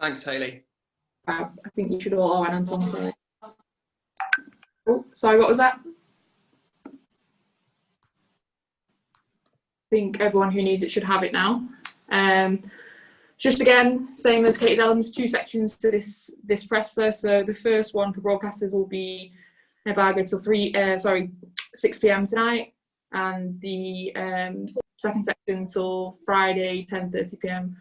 Thanks, Hayley. I think you should all add Anton. Sorry. Oh, sorry, what was that? I think everyone who needs it should have it now. Just again, same as Katie's elements, 2 sections to this presser. So the first one for broadcasters will be embargo till 6 p.m. tonight, and the second section till Friday 10:30 p.m.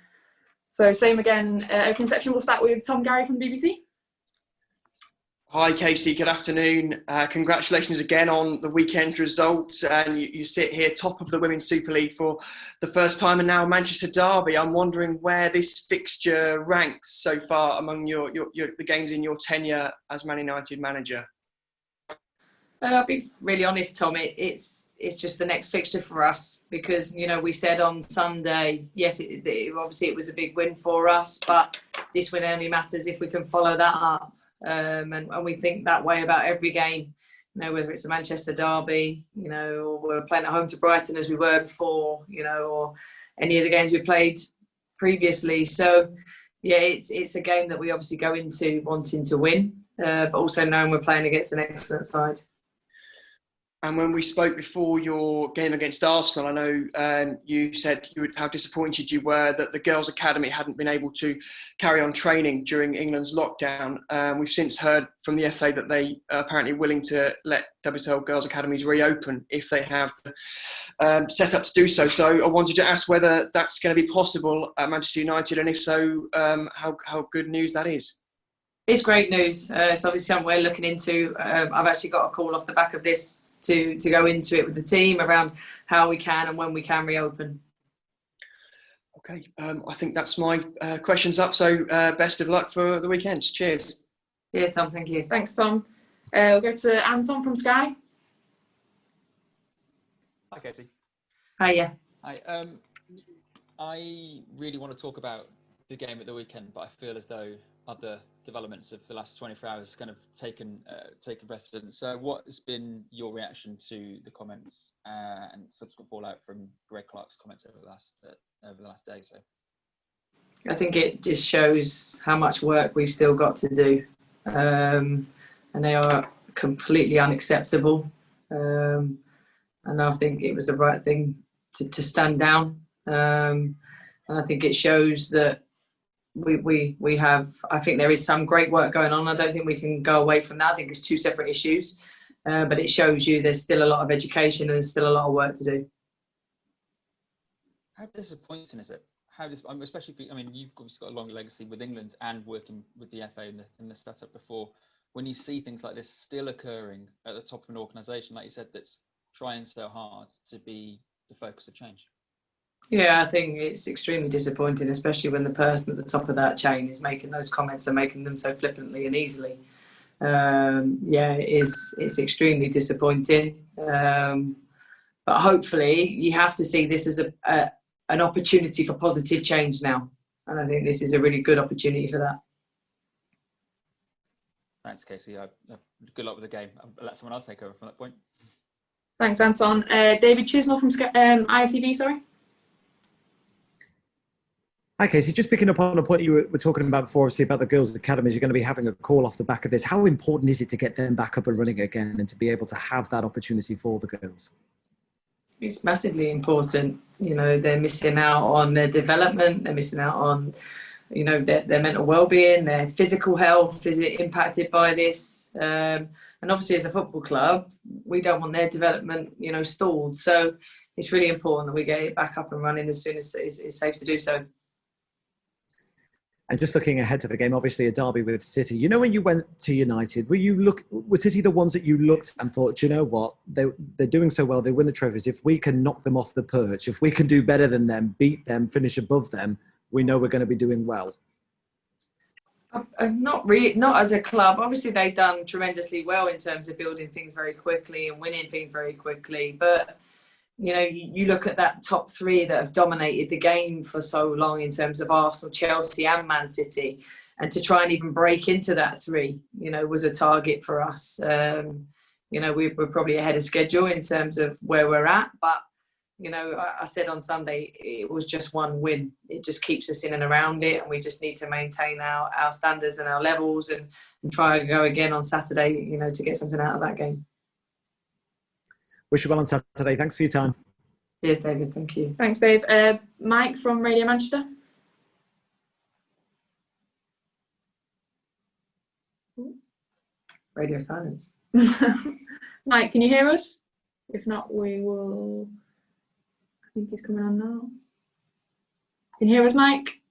So same again. Opening section, we'll start with Tom Gary from the BBC. Hi, Casey. Good afternoon. Congratulations again on the weekend results. And you sit here top of the Women's Super League for the first time, and now Manchester Derby. I'm wondering where this fixture ranks so far among the games in your tenure as Man United manager. I'll be really honest, Tom. It's just the next fixture for us because, you know, we said on Sunday, yes, obviously it was a big win for us, but this win only matters if we can follow that up. And we think that way about every game, you know, whether it's a Manchester derby, you know, or we're playing at home to Brighton as we were before, you know, or any of the games we played previously. So, yeah, it's a game that we obviously go into wanting to win, but also knowing we're playing against an excellent side. And when we spoke before your game against Arsenal, I know you said how disappointed you were that the Girls' Academy hadn't been able to carry on training during England's lockdown. We've since heard from the FA that they are apparently willing to let WSL Girls' Academies reopen if they have the set up to do so. So I wanted to ask whether that's going to be possible at Manchester United, and if so, how good news that is. It's great news. It's obviously something we're looking into. I've actually got a call off the back of this to go into it with the team around how we can and when we can reopen. Okay, I think that's my questions up. So best of luck for the weekend. Cheers. Cheers, Tom. Thank you. Thanks, Tom. We'll go to Anton from Sky. Hi, Casey. Hiya. Hi. I really want to talk about the game at the weekend, but I feel as though other developments of the last 24 hours kind of taken precedence. So what has been your reaction to the comments and subsequent fallout from Greg Clark's comments over the last day? So I think it just shows how much work we've still got to do, and they are completely unacceptable. And I think it was the right thing to stand down. And I think it shows that we have, I think there is some great work going on. I don't think we can go away from that. I think it's 2 separate issues, but it shows you there's still a lot of education and there's still a lot of work to do. How disappointing is it? Especially, you've obviously got a long legacy with England and working with the FA in the setup before. When you see things like this still occurring at the top of an organisation, like you said, that's trying so hard to be the focus of change. Yeah, I think it's extremely disappointing, especially when the person at the top of that chain is making those comments and making them so flippantly and easily. It's extremely disappointing. But hopefully you have to see this as an opportunity for positive change now. And I think this is a really good opportunity for that. Thanks, Casey. Good luck with the game. I'll let someone else take over from that point. Thanks, Anton. David Chisnell from ITV, sorry. Hi, Casey. Just picking up on a point you were talking about before, obviously, about the Girls' Academies. You're going to be having a call off the back of this. How important is it to get them back up and running again and to be able to have that opportunity for the girls? It's massively important. You know, they're missing out on their development. They're missing out on, you know, their mental well-being, their physical health is impacted by this. And obviously, as a football club, we don't want their development, you know, stalled. So it's really important that we get it back up and running as soon as it's safe to do so. And just looking ahead to the game, obviously a derby with City. You know, when you went to United, were City the ones that you looked and thought, you know what, they're doing so well, they win the trophies. If we can knock them off the perch, if we can do better than them, beat them, finish above them, we know we're going to be doing well. Not really, not as a club. Obviously, they've done tremendously well in terms of building things very quickly and winning things very quickly. But you know, you look at that top 3 that have dominated the game for so long in terms of Arsenal, Chelsea and Man City, and to try and even break into that 3, you know, was a target for us. You know, we're probably ahead of schedule in terms of where we're at, but You know, I said on Sunday, it was just one win. It just keeps us in and around it, and we just need to maintain our standards and our levels and try and go again on Saturday, you know, to get something out of that game. Wish you well on Saturday. Thanks for your time. Cheers, David. Thank you. Thanks, Dave. Mike from Radio Manchester. Radio silence. Mike, can you hear us? If not, we will. I think he's coming on now. Can you hear us, Mike?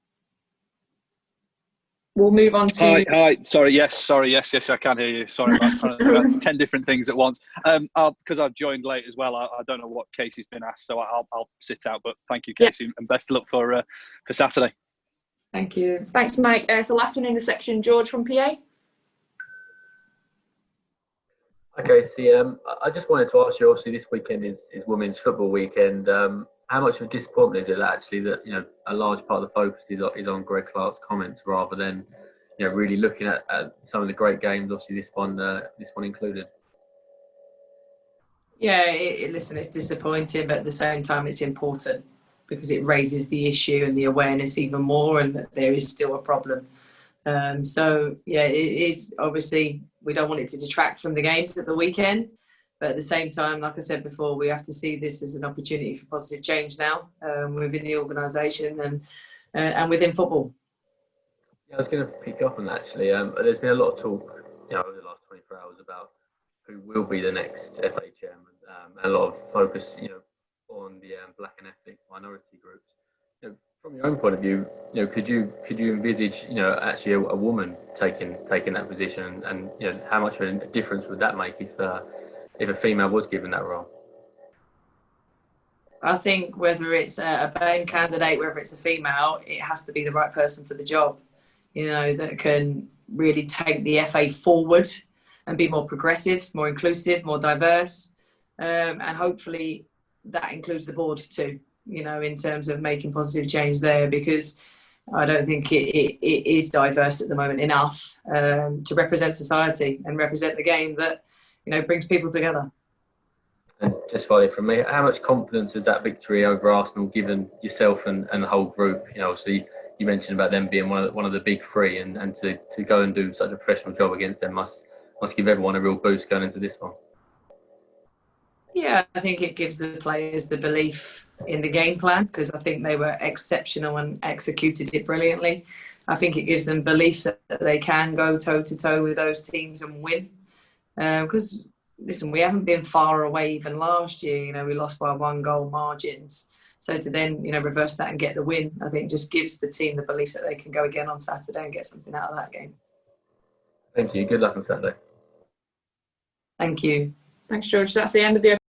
We'll move on to. Hi. Sorry, yes, I can hear you. Sorry about trying to do about 10 different things at once. Because I've joined late as well, I don't know what Casey's been asked, so I'll sit out. But thank you, Casey, and best of luck for Saturday. Thank you. Thanks, Mike. So last one in the section, George from PA. Okay, so I just wanted to ask you. Obviously, this weekend is Women's Football Weekend. How much of a disappointment is it actually that, you know, a large part of the focus is on Greg Clark's comments rather than, you know, really looking at some of the great games? Obviously, this one included. Yeah, listen, it's disappointing, but at the same time, it's important because it raises the issue and the awareness even more, and that there is still a problem. So yeah, it is obviously, we don't want it to detract from the games at the weekend, but at the same time, like I said before, we have to see this as an opportunity for positive change now within the organisation and within football. Yeah, I was going to pick up on that actually. There's been a lot of talk, you know, over the last 24 hours about who will be the next FA chairman, and a lot of focus, you know, on the black and ethnic minority groups. You know, from your own point of view, you know, could you envisage, you know, actually a woman taking that position, and you know, how much of a difference would that make if a female was given that role? I think whether it's a male candidate, whether it's a female, it has to be the right person for the job, you know, that can really take the FA forward and be more progressive, more inclusive, more diverse, and hopefully that includes the board too, you know, in terms of making positive change there, because I don't think it is diverse at the moment enough to represent society and represent the game that, you know, brings people together. And just finally from me, how much confidence has that victory over Arsenal given yourself and the whole group? You know, obviously you mentioned about them being one of the big three, and to go and do such a professional job against them must give everyone a real boost going into this one. Yeah, I think it gives the players the belief in the game plan, because I think they were exceptional and executed it brilliantly. I think it gives them belief that they can go toe-to-toe with those teams and win. Because, listen, we haven't been far away even last year. You know, we lost by 1-goal margins. So to then, you know, reverse that and get the win, I think just gives the team the belief that they can go again on Saturday and get something out of that game. Thank you. Good luck on Saturday. Thank you. Thanks, George. That's the end of the